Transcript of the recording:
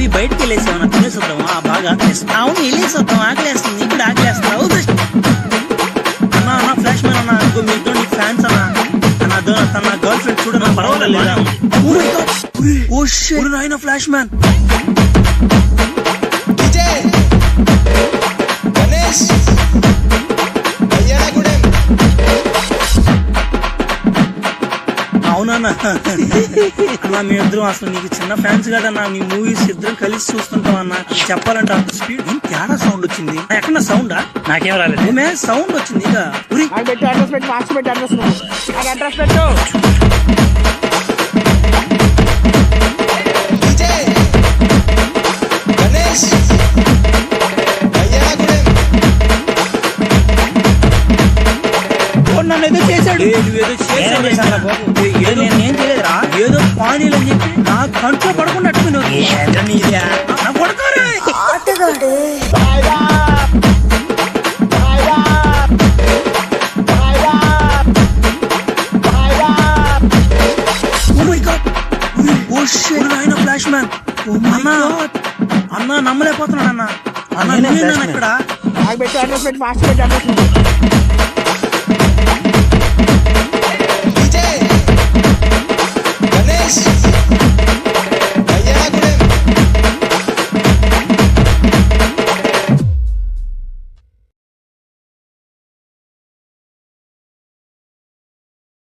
Maybe బయటకు వెళ్ళేసి ఏమన్నా తినేసొద్దామా? బాగా ఆకలేస్తుంది. అవును వెళ్ళేసొద్దాం, ఆకలేస్తుంది. ఇప్పుడు ఆకలేస్తావు అన్నా. అన్న ఫ్లాష్ మ్యాన్ అన్న, ఇంకో మీ ఇద్దరు నీకు ఫ్యాన్స్ అన్న. తన గర్ల్ ఫ్రెండ్ చూడన్నా పర్వాలేదు. ఓ షిట్ నాయన ఫ్లాష్ మ్యాన్. అవునన్నా అన్నా మేమిద్దరం అసలు నీకు చిన్న ఫ్యాన్స్ కదన్నా. నీ మూవీస్ ఇద్దరం కలిసి చూస్తుంటాం అన్న. చెప్పాలంటే అంత స్పీడ్ తేడా సౌండ్ వచ్చింది. ఎక్కడ సౌండా? నాకేం రాలేదు. ఏమే సౌండ్ వచ్చింది. ఇక అడ్రస్ పెట్టు, మార్క్స్ పెట్టు, అడ్రస్ పెట్టు. నన్ను ఏదో చేశాడు. నేనేం చేయలేదురా. ఏదో పానీలు అని చెప్పి నా కంట్లో పడకుండా పడుకోరే. ఫ్లాష్ మ్యాన్ అన్నా నమ్మలేకపోతున్నాడు అన్న. అన్న ఇక్కడ అడ్రస్ పెట్టి, మార్క్స్ పెట్టి, అడ్రస్